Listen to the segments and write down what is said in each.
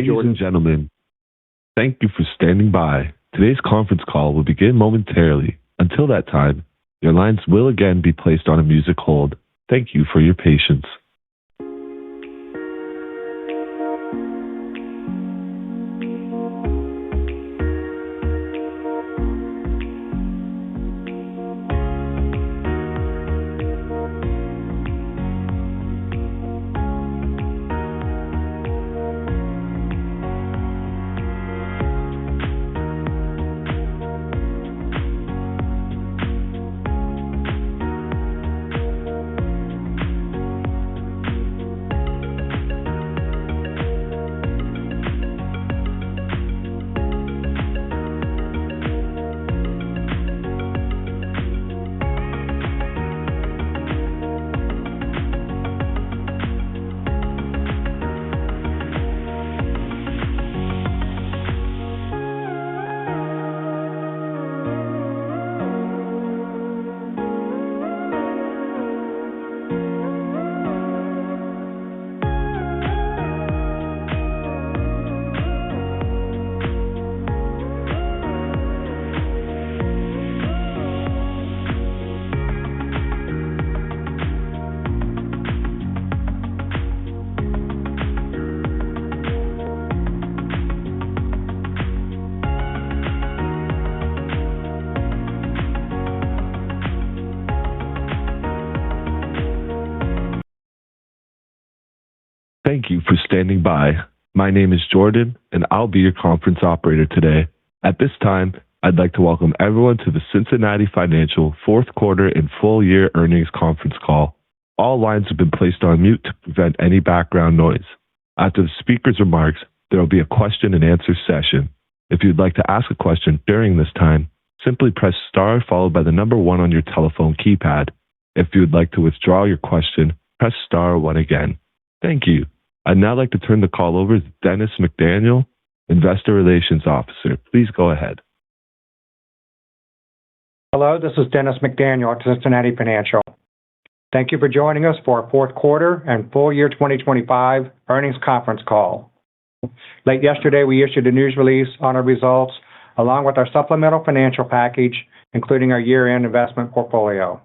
Ladies Jordan. and gentlemen, thank you for standing by. Today's conference call will begin momentarily. Until that time, your lines will again be placed on a music hold. Thank you for your patience. Thank you for standing by. My name is Jordan, and I'll be your conference operator today. At this time, I'd like to welcome everyone to the Cincinnati Financial fourth quarter and full year earnings conference call. All lines have been placed on mute to prevent any background noise. After the speaker's remarks, there will be a question and answer session. If you'd like to ask a question during this time, simply press star followed by the number 1 on your telephone keypad. If you would like to withdraw your question, press star 1 again. Thank you. I'd now like to turn the call over to Dennis McDaniel, Investor Relations Officer. Please go ahead. Hello, this is Dennis McDaniel at Cincinnati Financial. Thank you for joining us for our fourth quarter and full year 2025 earnings conference call. Late yesterday, we issued a news release on our results, along with our supplemental financial package, including our year-end investment portfolio.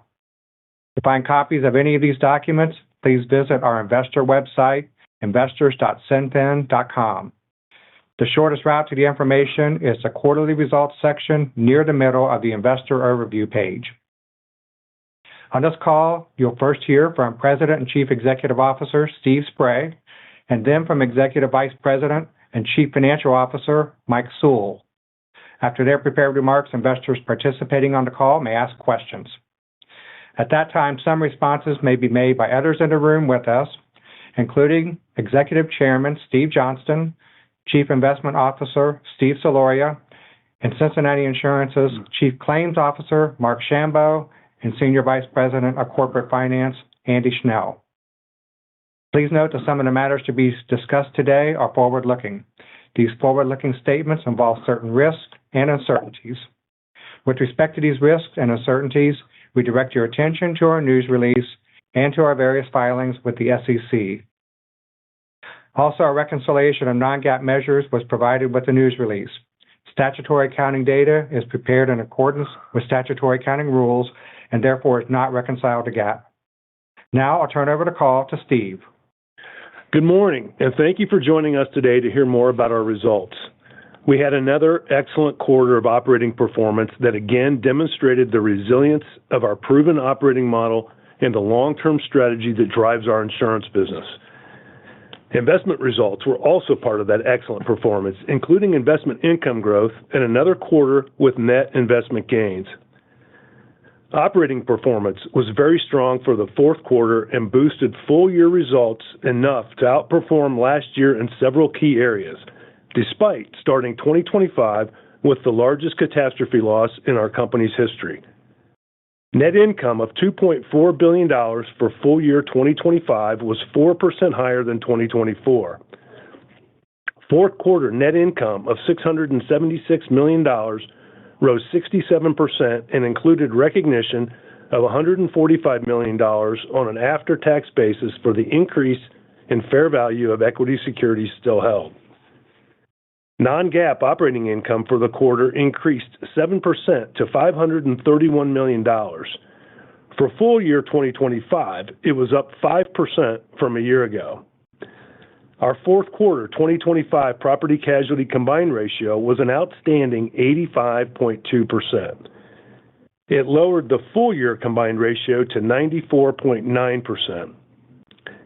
To find copies of any of these documents, please visit our investor website, investors.cinfin.com. The shortest route to the information is the quarterly results section near the middle of the investor overview page. On this call, you'll first hear from President and Chief Executive Officer Steve Spray, and then from Executive Vice President and Chief Financial Officer Mike Sewell. After their prepared remarks, investors participating on the call may ask questions. At that time, some responses may be made by others in the room with us, including Executive Chairman Steve Johnston, Chief Investment Officer Steve Soloria, and Cincinnati Insurance's Chief Claims Officer Mark Shambo, and Senior Vice President of Corporate Finance Andy Schnell. Please note that some of the matters to be discussed today are forward-looking. These forward-looking statements involve certain risks and uncertainties. With respect to these risks and uncertainties, we direct your attention to our news release and to our various filings with the SEC. Also, a reconciliation of non-GAAP measures was provided with the news release. Statutory accounting data is prepared in accordance with statutory accounting rules and therefore is not reconciled to GAAP. Now I'll turn over the call to Steve. Good morning, and thank you for joining us today to hear more about our results. We had another excellent quarter of operating performance that again demonstrated the resilience of our proven operating model and the long-term strategy that drives our insurance business. Investment results were also part of that excellent performance, including investment income growth and another quarter with net investment gains. Operating performance was very strong for the fourth quarter and boosted full-year results enough to outperform last year in several key areas, despite starting 2025 with the largest catastrophe loss in our company's history. Net income of $2.4 billion for full year 2025 was 4% higher than 2024. Fourth quarter net income of $676 million rose 67% and included recognition of $145 million on an after-tax basis for the increase in fair value of equity securities still held. Non-GAAP operating income for the quarter increased 7% to $531 million. For full year 2025, it was up 5% from a year ago. Our fourth quarter 2025 property casualty combined ratio was an outstanding 85.2%. It lowered the full year combined ratio to 94.9%,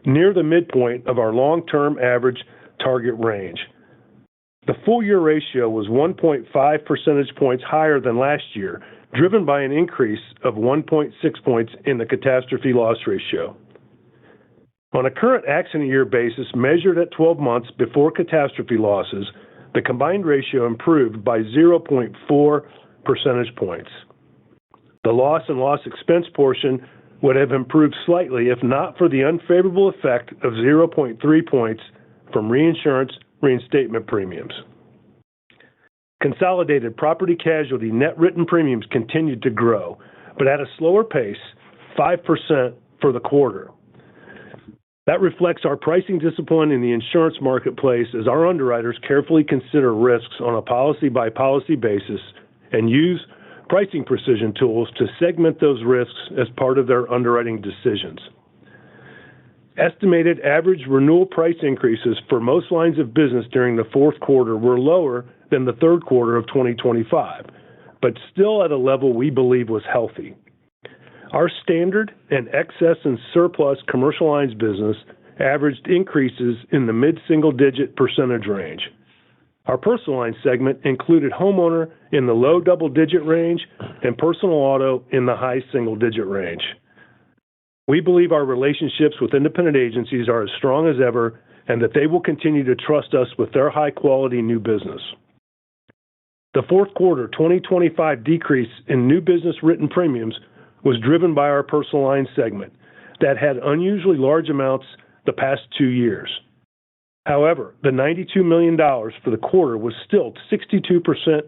near the midpoint of our long-term average target range. The full year ratio was 1.5 percentage points higher than last year, driven by an increase of 1.6 points in the catastrophe loss ratio. On a current accident year basis measured at 12 months before catastrophe losses, the combined ratio improved by 0.4 percentage points. The loss and loss expense portion would have improved slightly if not for the unfavorable effect of 0.3 points from reinsurance reinstatement premiums. Consolidated property casualty net written premiums continued to grow, but at a slower pace, 5% for the quarter. That reflects our pricing discipline in the insurance marketplace as our underwriters carefully consider risks on a policy-by-policy basis and use pricing precision tools to segment those risks as part of their underwriting decisions. Estimated average renewal price increases for most lines of business during the fourth quarter were lower than the third quarter of 2025, but still at a level we believe was healthy. Our standard and excess and surplus commercial lines business averaged increases in the mid-single-digit percentage range. Our personal line segment included homeowner in the low double-digit range and personal auto in the high single-digit range. We believe our relationships with independent agencies are as strong as ever and that they will continue to trust us with their high-quality new business. The fourth quarter 2025 decrease in new business written premiums was driven by our personal line segment that had unusually large amounts the past 2 years. However, the $92 million for the quarter was still 62%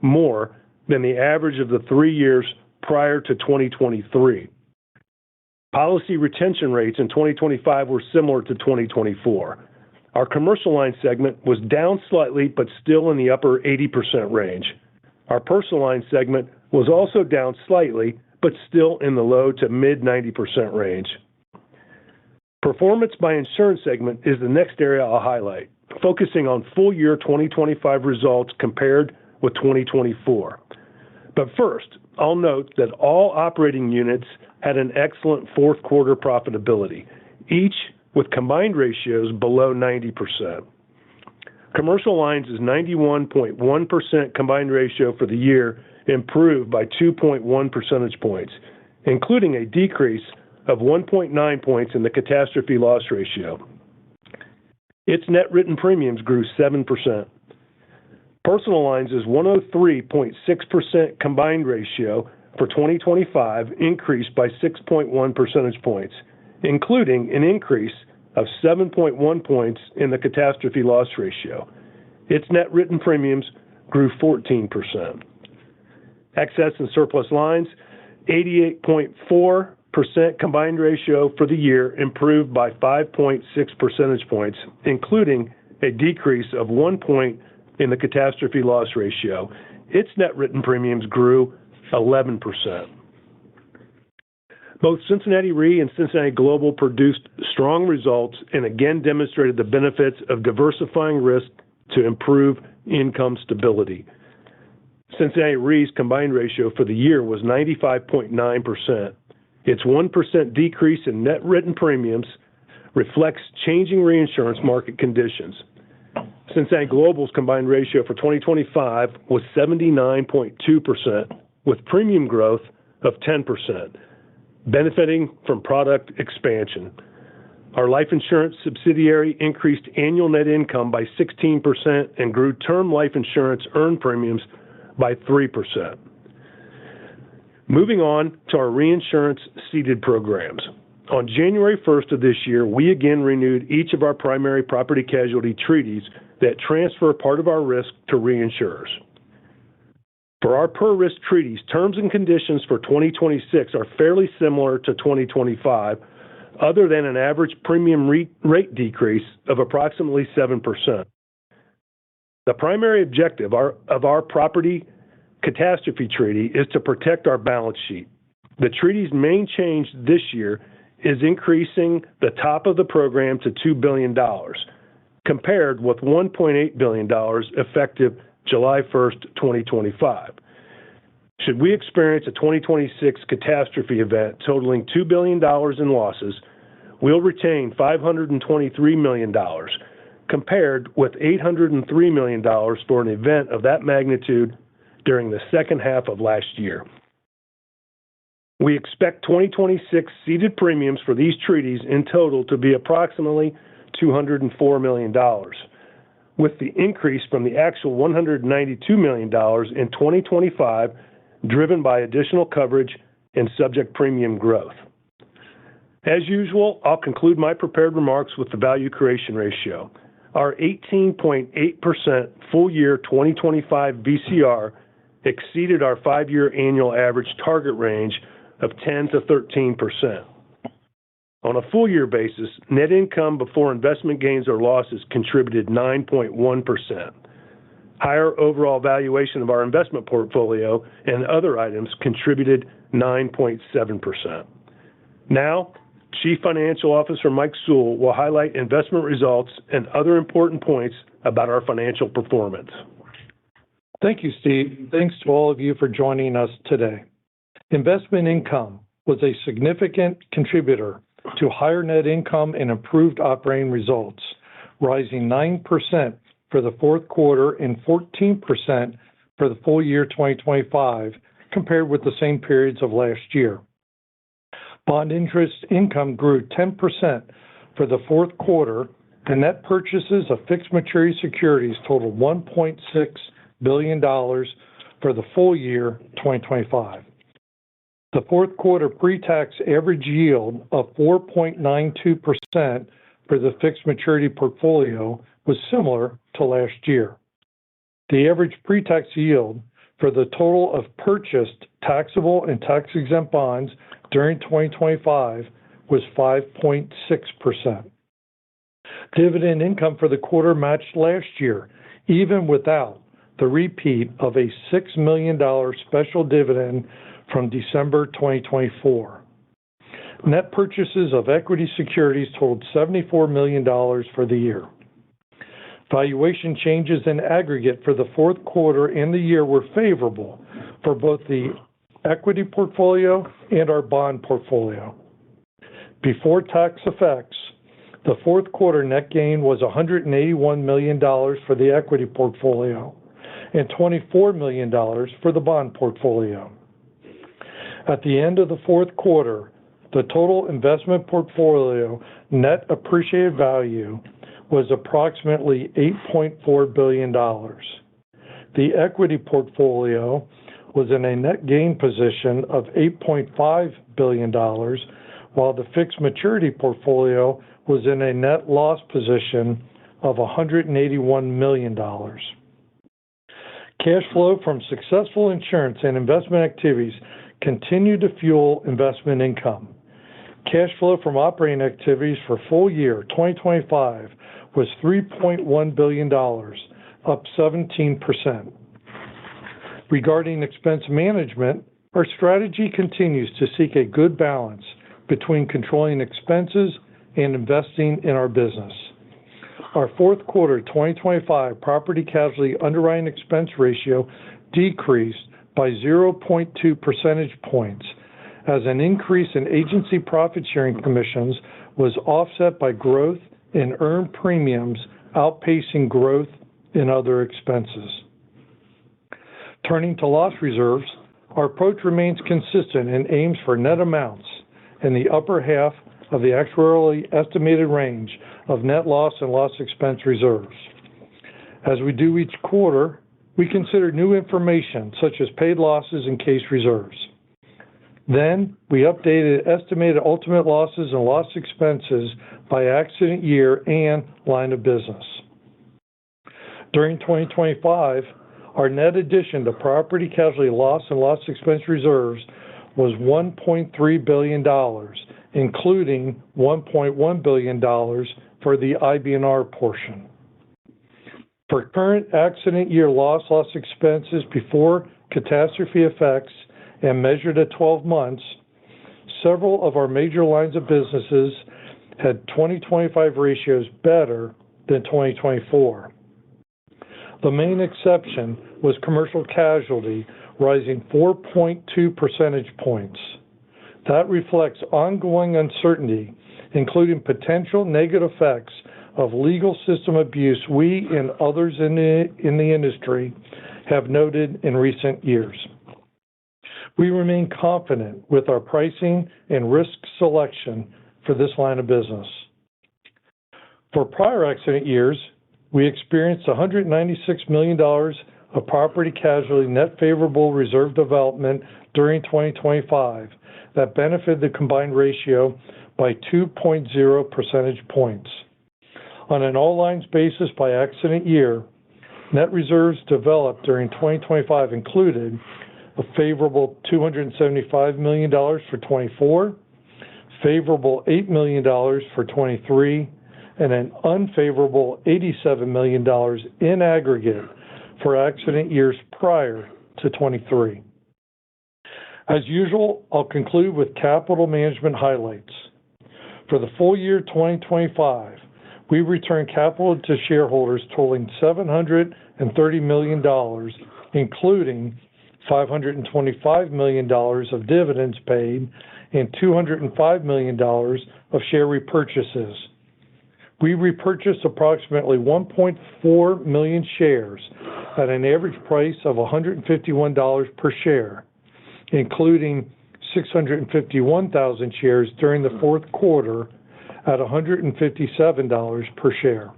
more than the average of the 3 years prior to 2023. Policy retention rates in 2025 were similar to 2024. Our commercial line segment was down slightly but still in the upper 80% range. Our personal line segment was also down slightly but still in the low to mid 90% range. Performance by insurance segment is the next area I'll highlight, focusing on full year 2025 results compared with 2024. But first, I'll note that all operating units had an excellent fourth quarter profitability, each with combined ratios below 90%. Commercial lines' 91.1% combined ratio for the year improved by 2.1 percentage points, including a decrease of 1.9 points in the catastrophe loss ratio. Its net written premiums grew 7%. Personal lines' 103.6% combined ratio for 2025 increased by 6.1 percentage points, including an increase of 7.1 points in the catastrophe loss ratio. Its net written premiums grew 14%. Excess and surplus lines, 88.4% combined ratio for the year improved by 5.6 percentage points, including a decrease of 1 point in the catastrophe loss ratio. Its net written premiums grew 11%. Both Cincinnati Re and Cincinnati Global produced strong results and again demonstrated the benefits of diversifying risk to improve income stability. Cincinnati Re's combined ratio for the year was 95.9%. Its 1% decrease in net written premiums reflects changing reinsurance market conditions. Cincinnati Global's combined ratio for 2025 was 79.2%, with premium growth of 10%, benefiting from product expansion. Our life insurance subsidiary increased annual net income by 16% and grew term life insurance earned premiums by 3%. Moving on to our reinsurance ceded programs. On January 1st of this year, we again renewed each of our primary property casualty treaties that transfer part of our risk to reinsurers. For our per-risk treaties, terms and conditions for 2026 are fairly similar to 2025, other than an average premium rate decrease of approximately 7%. The primary objective of our property catastrophe treaty is to protect our balance sheet. The treaty's main change this year is increasing the top of the program to $2 billion, compared with $1.8 billion effective July 1st, 2025. Should we experience a 2026 catastrophe event totaling $2 billion in losses, we'll retain $523 million, compared with $803 million for an event of that magnitude during the second half of last year. We expect 2026 ceded premiums for these treaties in total to be approximately $204 million, with the increase from the actual $192 million in 2025 driven by additional coverage and subject premium growth. As usual, I'll conclude my prepared remarks with the value creation ratio. Our 18.8% full year 2025 VCR exceeded our 5-year annual average target range of 10 to 13%. On a full year basis, net income before investment gains or losses contributed 9.1%. Higher overall valuation of our investment portfolio and other items contributed 9.7%. Now, Chief Financial Officer Mike Sewell will highlight investment results and other important points about our financial performance. Thank you, Steve. Thanks to all of you for joining us today. Investment income was a significant contributor to higher net income and improved operating results, rising 9% for the fourth quarter and 14% for the full year 2025, compared with the same periods of last year. Bond interest income grew 10% for the fourth quarter, and net purchases of fixed maturity securities totaled $1.6 billion for the full year 2025. The fourth quarter pre-tax average yield of 4.92% for the fixed maturity portfolio was similar to last year. The average pre-tax yield for the total of purchased taxable and tax-exempt bonds during 2025 was 5.6%. Dividend income for the quarter matched last year, even without the repeat of a $6 million special dividend from December 2024. Net purchases of equity securities totaled $74 million for the year. Valuation changes in aggregate for the fourth quarter and the year were favorable for both the equity portfolio and our bond portfolio. Before tax effects, the fourth quarter net gain was $181 million for the equity portfolio and $24 million for the bond portfolio. At the end of the fourth quarter, the total investment portfolio net appreciated value was approximately $8.4 billion. The equity portfolio was in a net gain position of $8.5 billion, while the fixed maturity portfolio was in a net loss position of $181 million. Cash flow from successful insurance and investment activities continued to fuel investment income. Cash flow from operating activities for full year 2025 was $3.1 billion, up 17%. Regarding expense management, our strategy continues to seek a good balance between controlling expenses and investing in our business. Our fourth quarter 2025 property casualty underwriting expense ratio decreased by 0.2 percentage points, as an increase in agency profit-sharing commissions was offset by growth in earned premiums outpacing growth in other expenses. Turning to loss reserves, our approach remains consistent and aims for net amounts in the upper half of the actuarially estimated range of net loss and loss expense reserves. As we do each quarter, we consider new information such as paid losses and case reserves. Then, we updated estimated ultimate losses and loss expenses by accident year and line of business. During 2025, our net addition to property casualty loss and loss expense reserves was $1.3 billion, including $1.1 billion for the IBNR portion. For current accident year loss expenses before catastrophe effects and measured at 12 months, several of our major lines of businesses had 2025 ratios better than 2024. The main exception was commercial casualty, rising 4.2 percentage points. That reflects ongoing uncertainty, including potential negative effects of legal system abuse we and others in the industry have noted in recent years. We remain confident with our pricing and risk selection for this line of business. For prior accident years, we experienced $196 million of property casualty net favorable reserve development during 2025 that benefited the combined ratio by 2.0 percentage points. On an all lines basis by accident year, net reserves developed during 2025 included a favorable $275 million for 24, favorable $8 million for 23, and an unfavorable $87 million in aggregate for accident years prior to 23. As usual, I'll conclude with capital management highlights. For the full year 2025, we returned capital to shareholders totaling $730 million, including $525 million of dividends paid and $205 million of share repurchases. We repurchased approximately 1.4 million shares at an average price of $151 per share, including 651,000 shares during the fourth quarter at $157 per share.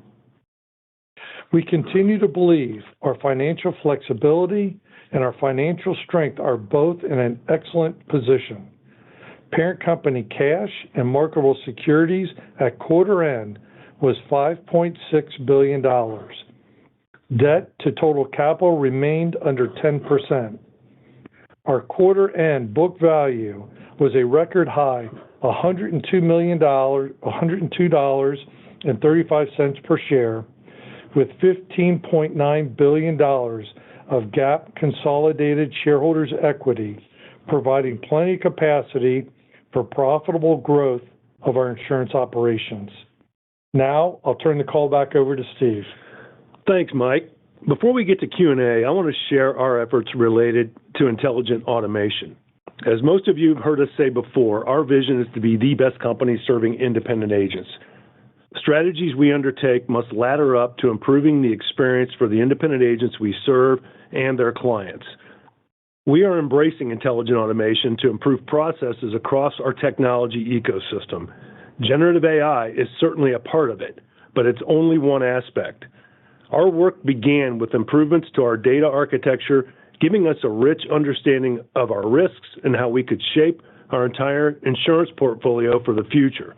We continue to believe our financial flexibility and our financial strength are both in an excellent position. Parent company cash and marketable securities at quarter end was $5.6 billion. Debt to total capital remained under 10%. Our quarter end book value was a record high $102.35 per share, with $15.9 billion of GAAP consolidated shareholders' equity, providing plenty of capacity for profitable growth of our insurance operations. Now, I'll turn the call back over to Steve. Thanks, Mike. Before we get to Q&A, I want to share our efforts related to intelligent automation. As most of you have heard us say before, our vision is to be the best company serving independent agents. Strategies we undertake must ladder up to improving the experience for the independent agents we serve and their clients. We are embracing intelligent automation to improve processes across our technology ecosystem. Generative AI is certainly a part of it, but it's only one aspect. Our work began with improvements to our data architecture, giving us a rich understanding of our risks and how we could shape our entire insurance portfolio for the future.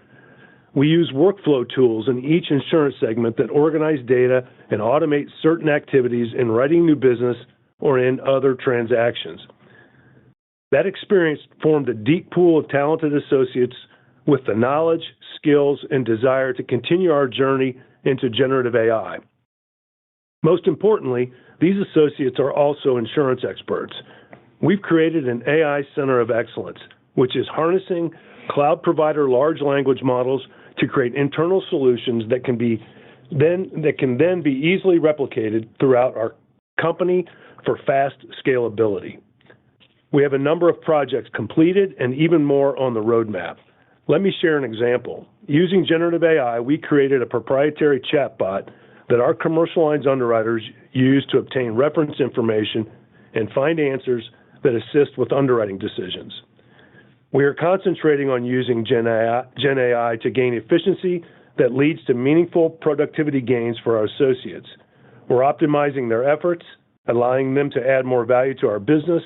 We use workflow tools in each insurance segment that organize data and automate certain activities in writing new business or in other transactions. That experience formed a deep pool of talented associates with the knowledge, skills, and desire to continue our journey into generative AI. Most importantly, these associates are also insurance experts. We've created an AI Center of Excellence, which is harnessing cloud provider large language models to create internal solutions that can then be easily replicated throughout our company for fast scalability. We have a number of projects completed and even more on the roadmap. Let me share an example. Using generative AI, we created a proprietary chatbot that our commercial lines underwriters use to obtain reference information and find answers that assist with underwriting decisions. We are concentrating on using Gen AI to gain efficiency that leads to meaningful productivity gains for our associates. We're optimizing their efforts, allowing them to add more value to our business,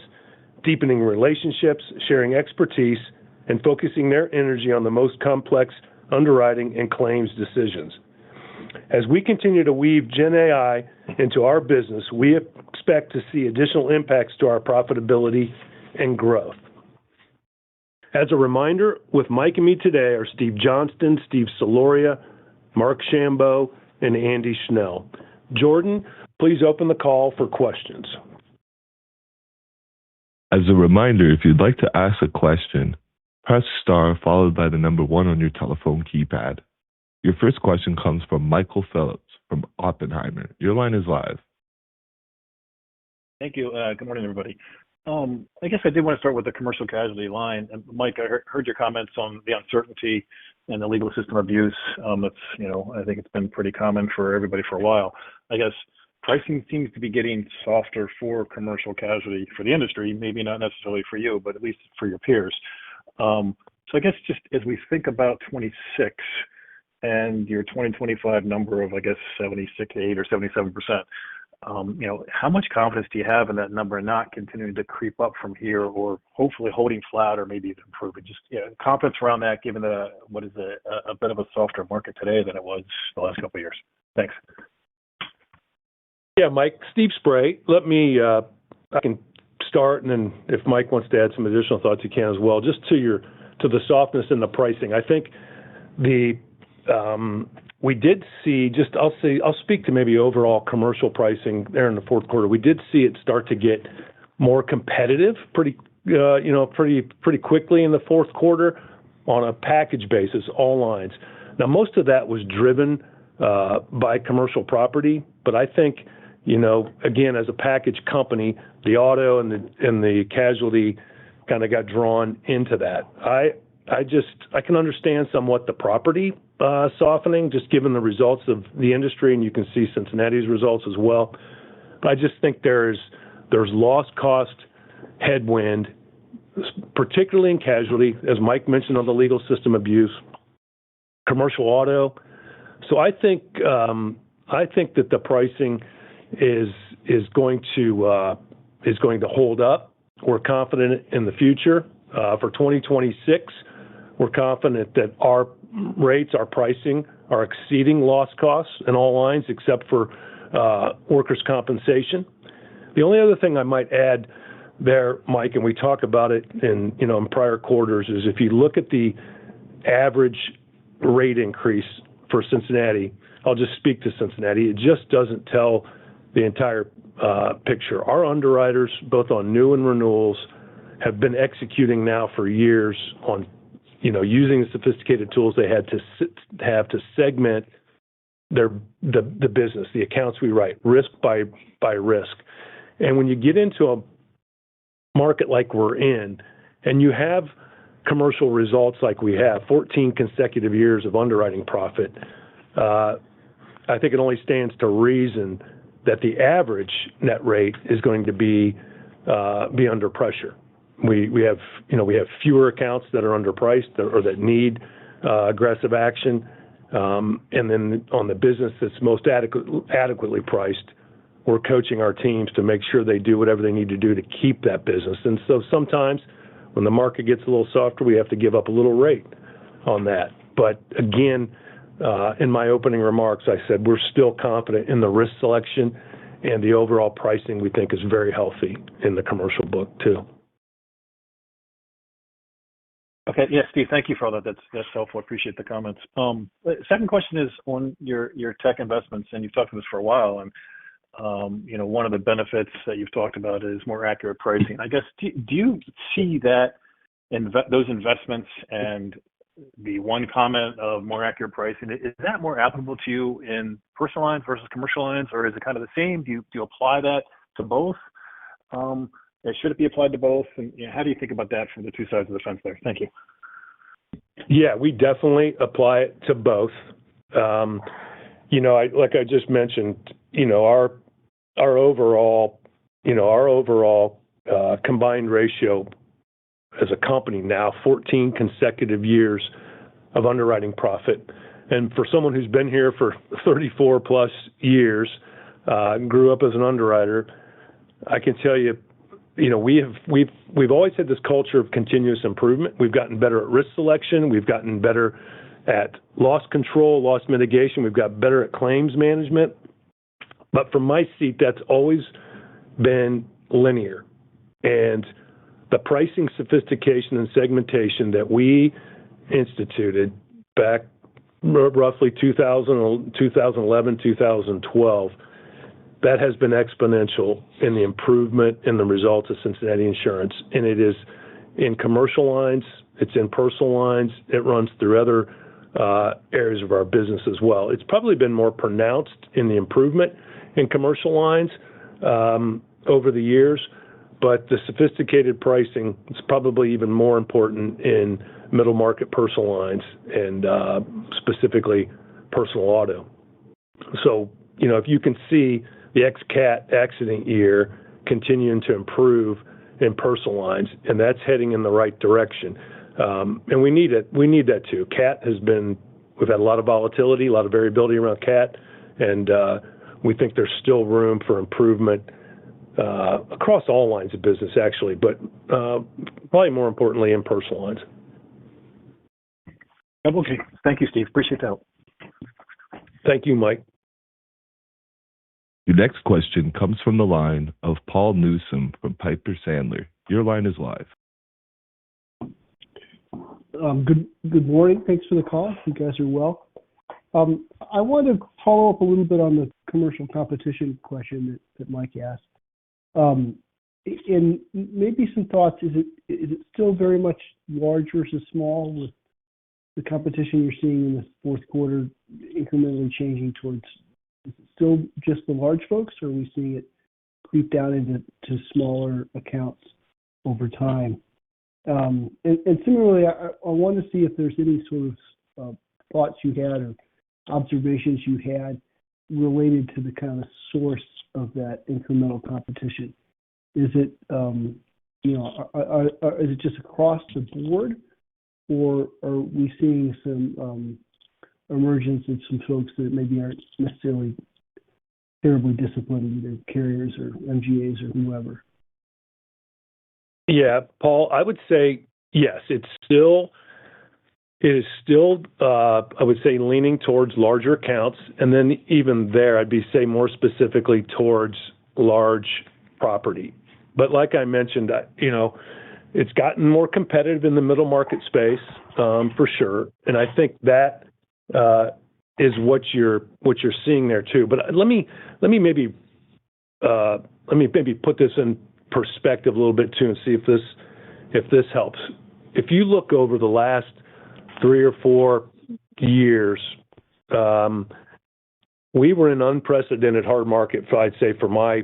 deepening relationships, sharing expertise, and focusing their energy on the most complex underwriting and claims decisions. As we continue to weave Gen AI into our business, we expect to see additional impacts to our profitability and growth. As a reminder, with Mike and me today are Steve Johnston, Steve Soloria, Mark Shambo, and Andy Schnell. Jordan, please open the call for questions. As a reminder, if you'd like to ask a question, press star followed by the number 1 on your telephone keypad. Your first question comes from Michael Phillips from Oppenheimer. Your line is live. Thank you. Good morning, everybody. I guess I did want to start with the commercial casualty line. And Mike, I heard your comments on the uncertainty and the legal system abuse. That's, I think it's been pretty common for everybody for a while. I guess pricing seems to be getting softer for commercial casualty for the industry, maybe not necessarily for you, but at least for your peers. So I guess just as we think about 26 and your 2025 number of, I guess, 76.8 or 77%, how much confidence do you have in that number not continuing to creep up from here, or hopefully holding flat or maybe even improving? Just confidence around that, given what is a bit of a softer market today than it was the last couple of years. Thanks. Yeah, Mike, Steve Spray. Let me, I can start, and then if Mike wants to add some additional thoughts, he can as well. Just to the softness in the pricing, I think we did see, I'll speak to maybe overall commercial pricing there in the fourth quarter. We did see it start to get more competitive pretty quickly in the fourth quarter on a package basis, all lines. Now, most of that was driven by commercial property, but I think, again, as a package company, the auto and the casualty kind of got drawn into that. I can understand somewhat the property softening, just given the results of the industry, and you can see Cincinnati's results as well. But I just think there's loss cost headwind, particularly in casualty, as Mike mentioned on the legal system abuse, commercial auto. So I think that the pricing is going to hold up. We're confident in the future. For 2026, we're confident that our rates, our pricing, are exceeding loss costs in all lines except for workers' compensation. The only other thing I might add there, Mike, and we talk about it in prior quarters, is if you look at the average rate increase for Cincinnati, I'll just speak to Cincinnati, it just doesn't tell the entire picture. Our underwriters, both on new and renewals, have been executing now for years on using the sophisticated tools they had to segment the business, the accounts we write, risk by risk. And when you get into a market like we're in, and you have commercial results like we have, 14 consecutive years of underwriting profit, I think it only stands to reason that the average net rate is going to be under pressure. We have fewer accounts that are underpriced or that need aggressive action, and then on the business that's most adequately priced, we're coaching our teams to make sure they do whatever they need to do to keep that business. And so sometimes when the market gets a little softer, we have to give up a little rate on that. But again, in my opening remarks, I said we're still confident in the risk selection, and the overall pricing we think is very healthy in the commercial book too. Okay. Yeah, Steve, thank you for all that. That's helpful. I appreciate the comments. Second question is on your tech investments, and you've talked about this for a while, and one of the benefits that you've talked about is more accurate pricing. I guess, do you see that those investments and the one comment of more accurate pricing, is that more applicable to you in personal lines versus commercial lines, or is it kind of the same? Do you apply that to both? Should it be applied to both? And how do you think about that from the two sides of the fence there? Thank you. Yeah, we definitely apply it to both. Like I just mentioned, our overall combined ratio as a company now, 14 consecutive years of underwriting profit. And for someone who's been here for 34 plus years, grew up as an underwriter, I can tell you, we've always had this culture of continuous improvement. We've gotten better at risk selection. We've gotten better at loss control, loss mitigation. We've got better at claims management. But from my seat, that's always been linear. And the pricing sophistication and segmentation that we instituted back roughly 2011, 2012 that has been exponential in the improvement in the results of Cincinnati Insurance. And it is in commercial lines, it's in personal lines, it runs through other areas of our business as well. It's probably been more pronounced in the improvement in commercial lines over the years, but the sophisticated pricing is probably even more important in middle market personal lines and specifically personal auto. So, if you can see the ex-cat accident year continuing to improve in personal lines, and that's heading in the right direction. And we need it. We need that too. We've had a lot of volatility, a lot of variability around cat, and we think there's still room for improvement across all lines of business, actually, but probably more importantly in personal lines. Okay. Thank you, Steve. Appreciate that. Thank you, Mike. Your next question comes from the line of Paul Newsome from Piper Sandler. Your line is live. Good morning. Thanks for the call. You guys are well. I want to follow up a little bit on the commercial competition question that Mike asked. And maybe some thoughts. Is it still very much large versus small with the competition you're seeing in the fourth quarter incrementally changing towards? Is it still just the large folks, or are we seeing it creep down into smaller accounts over time? And similarly, I want to see if there's any sort of thoughts you had or observations you had related to the kind of source of that incremental competition. Is it, is it just across the board, or are we seeing some emergence of some folks that maybe aren't necessarily terribly disciplined, either carriers or MGAs or whoever? Yeah, Paul, I would say yes. It is still, I would say, leaning towards larger accounts, and then even there, I'd be say more specifically towards large property. But like I mentioned, it's gotten more competitive in the middle market space for sure, and I think that is what you're seeing there too. But let me maybe put this in perspective a little bit too, and see if this helps. If you look over the last 3 or 4 years, we were in unprecedented hard market, I'd say, for my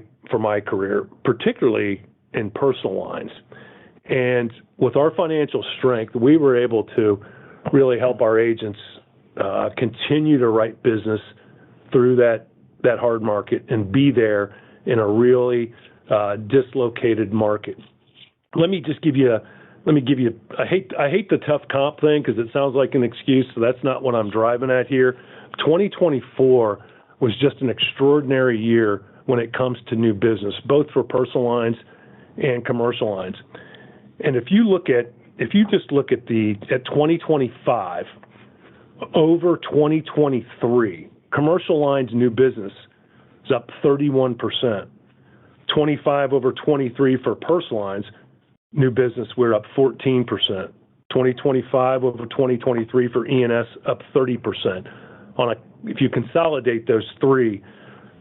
career, particularly in personal lines. And with our financial strength, we were able to really help our agents continue to write business through that hard market and be there in a really dislocated market. Let me give you. I hate the tough comp thing because it sounds like an excuse, so that's not what I'm driving at here. 2024 was just an extraordinary year when it comes to new business, both for personal lines and commercial lines. And if you just look at 2025 over 2023, commercial lines new business is up 31%. 25 over 23 for personal lines new business, we're up 14%. 2025 over 2023 for E&S, up 30%. If you consolidate those three,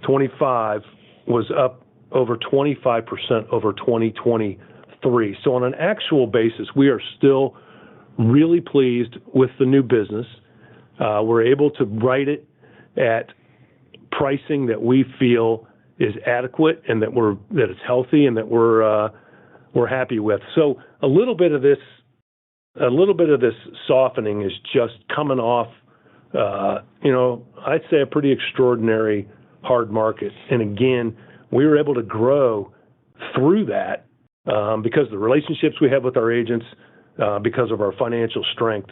25 was up over 25% over 2023. So on an actual basis, we are still really pleased with the new business. We're able to write it at pricing that we feel is adequate and that it's healthy and that we're happy with. So a little bit of this softening is just coming off, I'd say a pretty extraordinary hard market. And again, we were able to grow through that because of the relationships we have with our agents, because of our financial strength.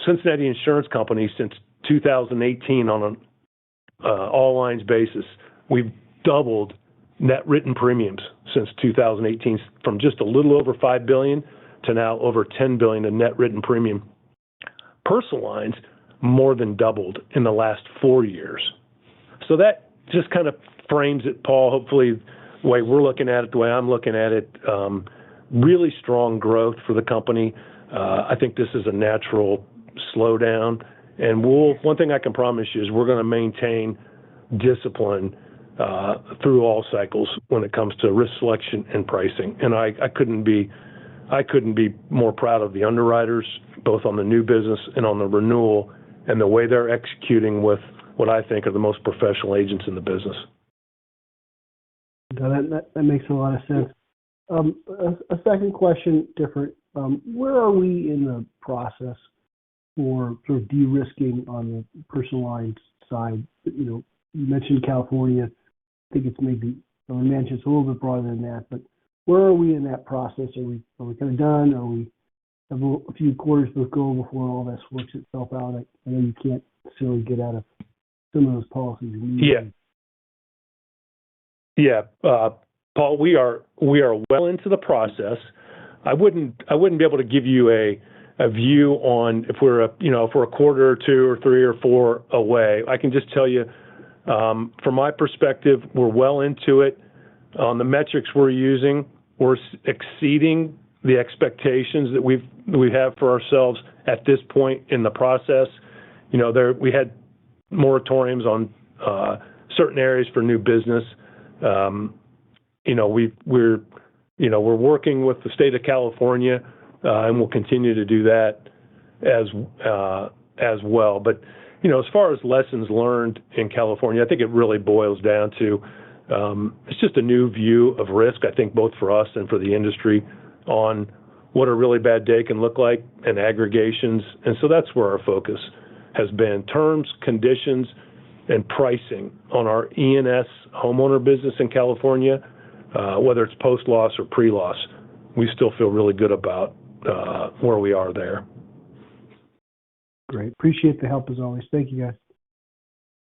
Cincinnati Insurance Company, since 2018 on an all lines basis, we've doubled net written premiums since 2018, from just a little over $5 billion to now over $10 billion in net written premium. Personal lines more than doubled in the last 4 years. So that just kind of frames it, Paul, hopefully the way we're looking at it, the way I'm looking at it. Really strong growth for the company. I think this is a natural slowdown. And one thing I can promise you is we're going to maintain discipline through all cycles when it comes to risk selection and pricing. And I couldn't be more proud of the underwriters, both on the new business and on the renewal, and the way they're executing with what I think are the most professional agents in the business. That makes a lot of sense. A second question, different. Where are we in the process for sort of de-risking on the personal lines side? You mentioned California. I think it's maybe, or mentioned it's a little bit broader than that, but where are we in that process? Are we kind of done? Are we have a few quarters to go before all this works itself out? I know you can't necessarily get out of some of those policies immediately. Yeah. Paul, we are well into the process. I wouldn't be able to give you a view on if we're a quarter or two or three or four away. I can just tell you, from my perspective, we're well into it. On the metrics we're using, we're exceeding the expectations that we have for ourselves at this point in the process. We had moratoriums on certain areas for new business. We're working with the state of California, and we'll continue to do that as well. But as far as lessons learned in California, I think it really boils down to it's just a new view of risk, I think, both for us and for the industry on what a really bad day can look like and aggregations. And so that's where our focus has been. Terms, conditions, and pricing on our E&S homeowner business in California, whether it's post-loss or pre-loss, we still feel really good about where we are there. Great. Appreciate the help as always. Thank you, guys.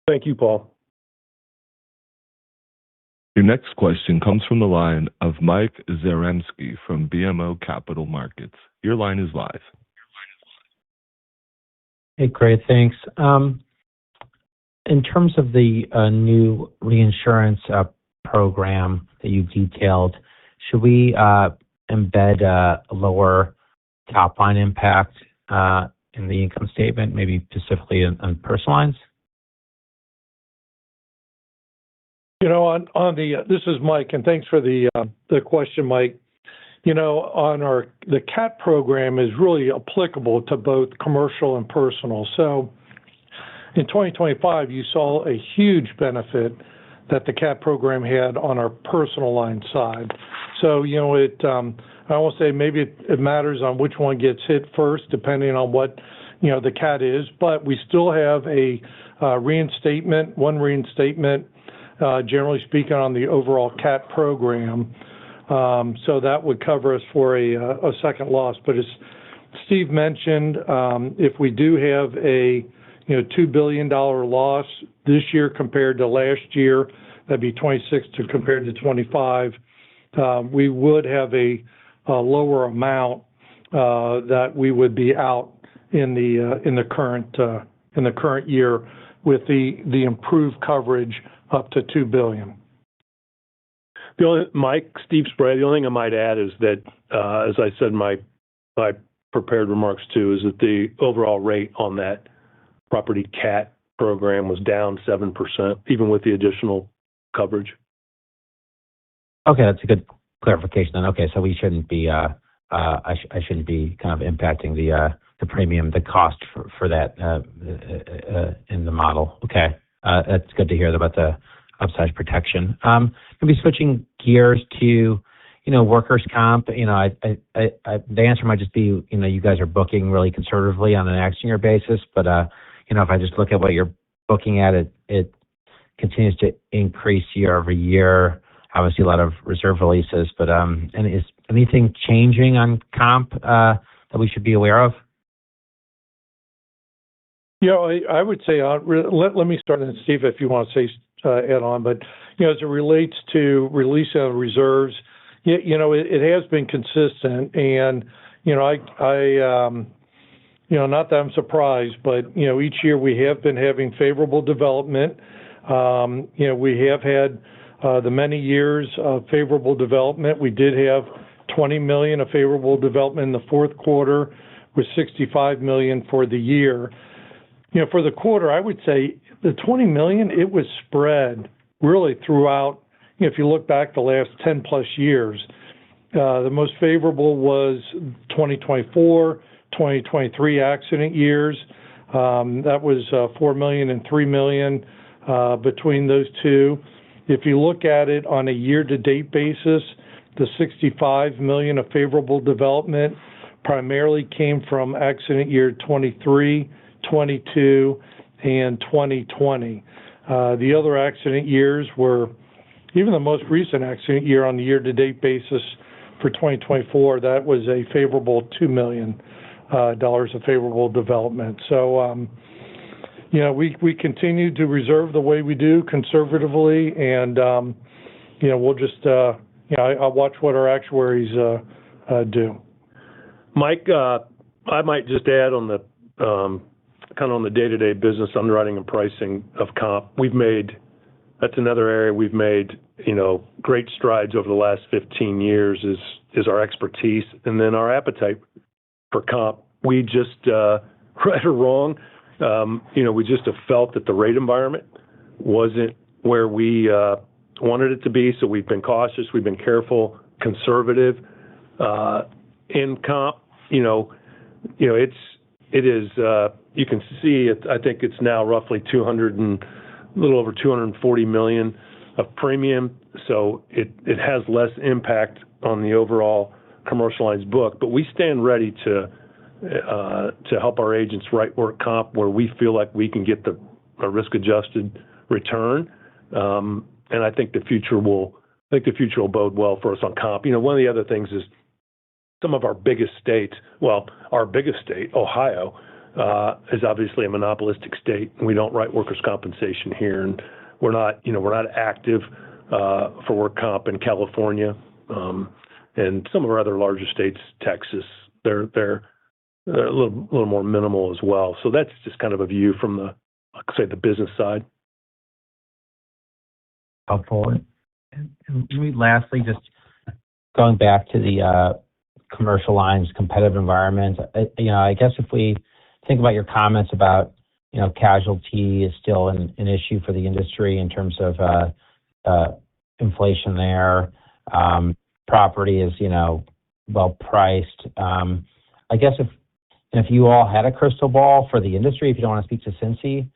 Thank you, Paul. Your next question comes from the line of Mike Zaremski from BMO Capital Markets. Your line is live. Hey, great. Thanks. In terms of the new reinsurance program that you detailed, should we embed a lower top-line impact in the income statement, maybe specifically on personal lines? This is Mike, and thanks for the question, Mike. The CAT program is really applicable to both commercial and personal. So in 2025, you saw a huge benefit that the CAT program had on our personal line side. So, I won't say maybe it matters on which one gets hit first, depending on what, the CAT is, but we still have a one reinstatement, generally speaking, on the overall CAT program. So that would cover us for a second loss. But as Steve mentioned, if we do have a $2 billion loss this year compared to last year, that'd be 26 compared to 25. We would have a lower amount that we would be out in the current year with the improved coverage up to $2 billion. Steve Spray, the only thing I might add is that, as I said in my prepared remarks too, is that the overall rate on that property CAT program was down 7%, even with the additional coverage. Okay, that's a good clarification then. Okay, so we shouldn't be, I shouldn't be kind of impacting the premium, the cost for that in the model. Okay, that's good to hear about the upside protection. Maybe switching gears to, workers' comp. The answer might just be, you guys are booking really conservatively on an accident year basis, but if I just look at what you're booking at, it continues to increase year over year. Obviously, a lot of reserve releases, but and is anything changing on comp that we should be aware of? I would say, let me start, and Steve, if you want to say add on, but as it relates to release of reserves, it has been consistent, and not that I'm surprised, but each year we have been having favorable development. We have had the many years of favorable development. We did have $20 million of favorable development in the fourth quarter, with $65 million for the year. For the quarter, I would say the $20 million, it was spread really throughout, if you look back the last 10 plus years, the most favorable was 2024, 2023 accident years. That was $4 million and $3 million between those two. If you look at it on a year-to-date basis, the $65 million of favorable development primarily came from accident year 23, 22, and 2020. The other accident years were, even the most recent accident year on the year-to-date basis for 2024, that was a favorable $2 million of favorable development. So, we continue to reserve the way we do conservatively, and, we'll just, I'll watch what our actuaries do. Mike, I might just add on the kind of on the day-to-day business underwriting and pricing of comp. That's another area we've made, great strides over the last 15 years is our expertise and then our appetite for comp. We just, right or wrong, we just have felt that the rate environment wasn't where we wanted it to be. So we've been cautious, we've been careful, conservative in comp. It is. You can see it. I think it's now roughly a little over $240 million of premium. So it has less impact on the overall commercial lines book. But we stand ready to help our agents write work comp where we feel like we can get a risk-adjusted return. And I think the future will bode well for us on comp. One of the other things is some of our biggest states. Well, our biggest state, Ohio, is obviously a monopolistic state, and we don't write workers' compensation here, and we're not active for work comp in California, and some of our other larger states, Texas, they're a little more minimal as well. So that's just kind of a view from the business side. Helpful. And maybe lastly, just going back to the commercial lines competitive environment, I guess if we think about your comments about, casualty is still an issue for the industry in terms of inflation there. Property is, well priced. I guess if you all had a crystal ball for the industry, if you don't want to speak to Cincy,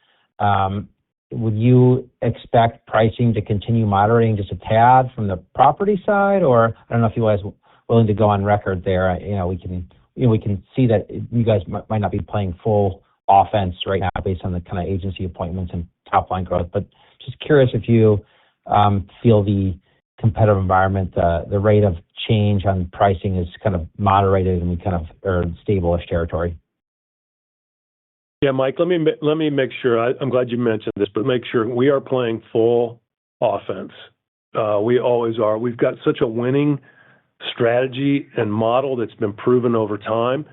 would you expect pricing to continue moderating just a tad from the property side? Or I don't know if you guys are willing to go on record there. We can see that you guys might not be playing full offense right now based on the kind of agency appointments and top line growth. But just curious if you feel the competitive environment, the rate of change on pricing is kind of moderated and we kind of are in stable-ish territory. Yeah, Mike, let me make sure. I'm glad you mentioned this, but make sure we are playing full offense. We always are. We've got such a winning strategy and model that's been proven over time.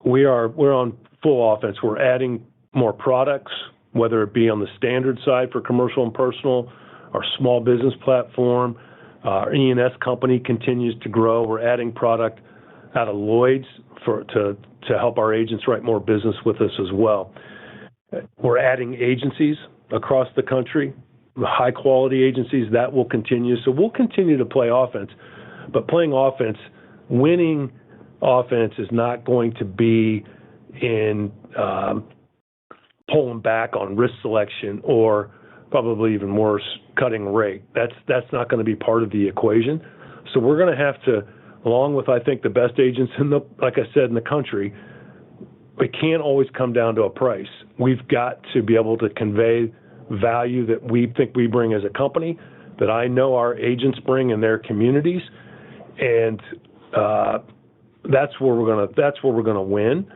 We're on full offense. We're adding more products, whether it be on the standard side for commercial and personal, our small business platform, our E&S company continues to grow. We're adding product out of Lloyd's to help our agents write more business with us as well. We're adding agencies across the country, high quality agencies that will continue. So we'll continue to play offense, but playing offense, winning offense is not going to be in pulling back on risk selection or probably even worse, cutting rate. That's not going to be part of the equation. So we're going to have to, along with, I think, the best agents like I said, in the country, it can't always come down to a price. We've got to be able to convey value that we think we bring as a company, that I know our agents bring in their communities, and that's where we're gonna win.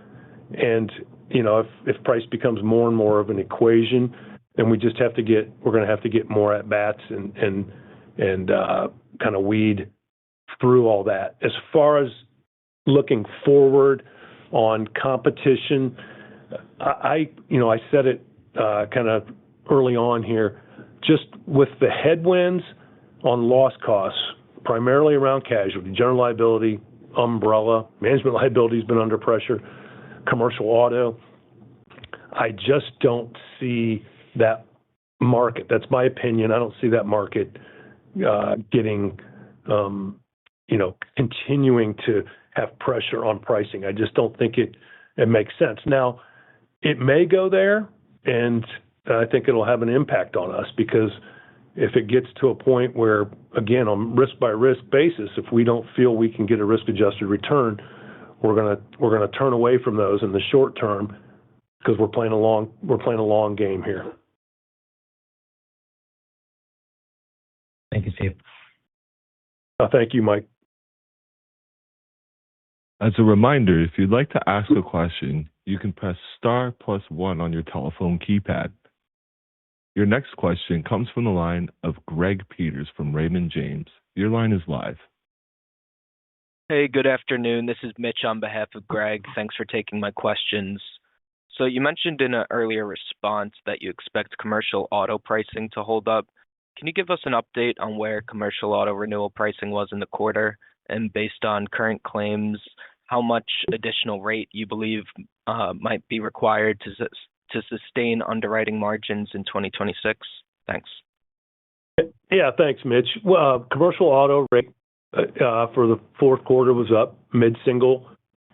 And if price becomes more and more of an equation, then we're gonna have to get more at bats and kind of weed through all that. As far as looking forward on competition, I said it kind of early on here, just with the headwinds on loss costs, primarily around casualty, general liability, umbrella, management liability has been under pressure, commercial auto. I just don't see that market. That's my opinion. I don't see that market getting, continuing to have pressure on pricing. I just don't think it makes sense. Now, it may go there, and I think it'll have an impact on us because if it gets to a point where, again, on risk-by-risk basis, if we don't feel we can get a risk-adjusted return, we're gonna turn away from those in the short term because we're playing a long game here. Thank you, Steve. Thank you, Mike. As a reminder, if you'd like to ask a question, you can press *+1 on your telephone keypad. Your next question comes from the line of Greg Peters from Raymond James. Your line is live. Hey, good afternoon. This is Mitch on behalf of Greg. Thanks for taking my questions. So you mentioned in an earlier response that you expect commercial auto pricing to hold up. Can you give us an update on where commercial auto renewal pricing was in the quarter? And based on current claims, how much additional rate you believe might be required to sustain underwriting margins in 2026? Thanks. Yeah, thanks, Mitch. Well, commercial auto rate for the fourth quarter was up mid-single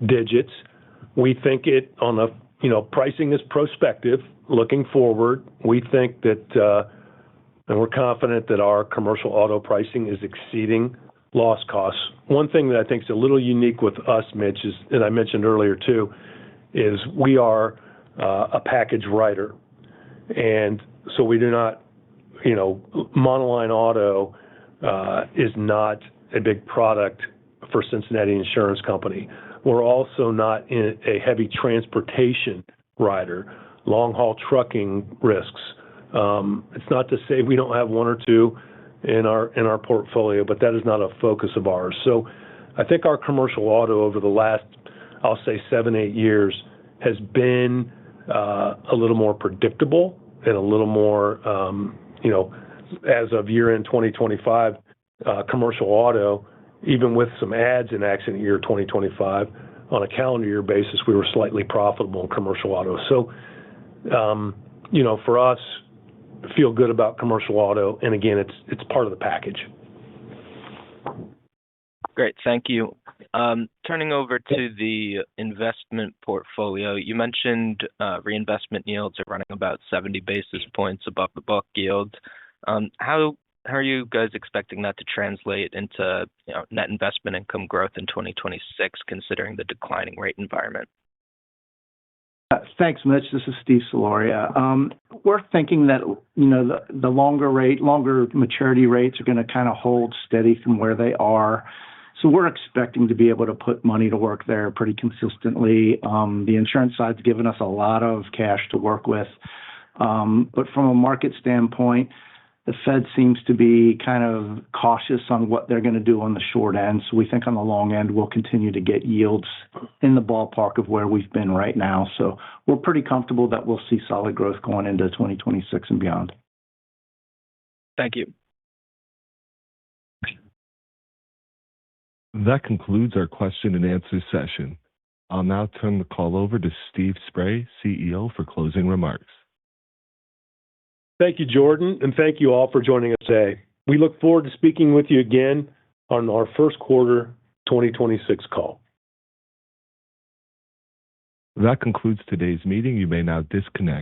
digits. We think it on a, pricing is prospective. Looking forward, we think that, and we're confident that our commercial auto pricing is exceeding loss costs. One thing that I think is a little unique with us, Mitch, is, and I mentioned earlier too, is we are a package writer. And so we do not, monoline auto is not a big product for Cincinnati Insurance Company. We're also not in a heavy transportation rider, long-haul trucking risks. It's not to say we don't have one or two in our portfolio, but that is not a focus of ours. So I think our commercial auto over the last, I'll say 7-8 years, has been a little more predictable and a little more, as of year-end 2025, commercial auto, even with some adds in accident year 2025, on a calendar year basis, we were slightly profitable in commercial auto. So, for us, feel good about commercial auto, and again, it's part of the package. Great, thank you. Turning over to the investment portfolio, you mentioned reinvestment yields are running about 70 basis points above the book yield. How are you guys expecting that to translate into net investment income growth in 2026, considering the declining rate environment? Thanks, Mitch. This is Steve Soloria. We're thinking that the longer maturity rates are going to kind of hold steady from where they are. So we're expecting to be able to put money to work there pretty consistently. The insurance side's given us a lot of cash to work with. But from a market standpoint, the Fed seems to be kind of cautious on what they're going to do on the short end. So we think on the long end, we'll continue to get yields in the ballpark of where we've been right now. So we're pretty comfortable that we'll see solid growth going into 2026 and beyond. Thank you. That concludes our question and answer session. I'll now turn the call over to Steve Spray, CEO, for closing remarks. Thank you, Jordan, and thank you all for joining us today. We look forward to speaking with you again on our first quarter 2026 call. That concludes today's meeting. You may now disconnect.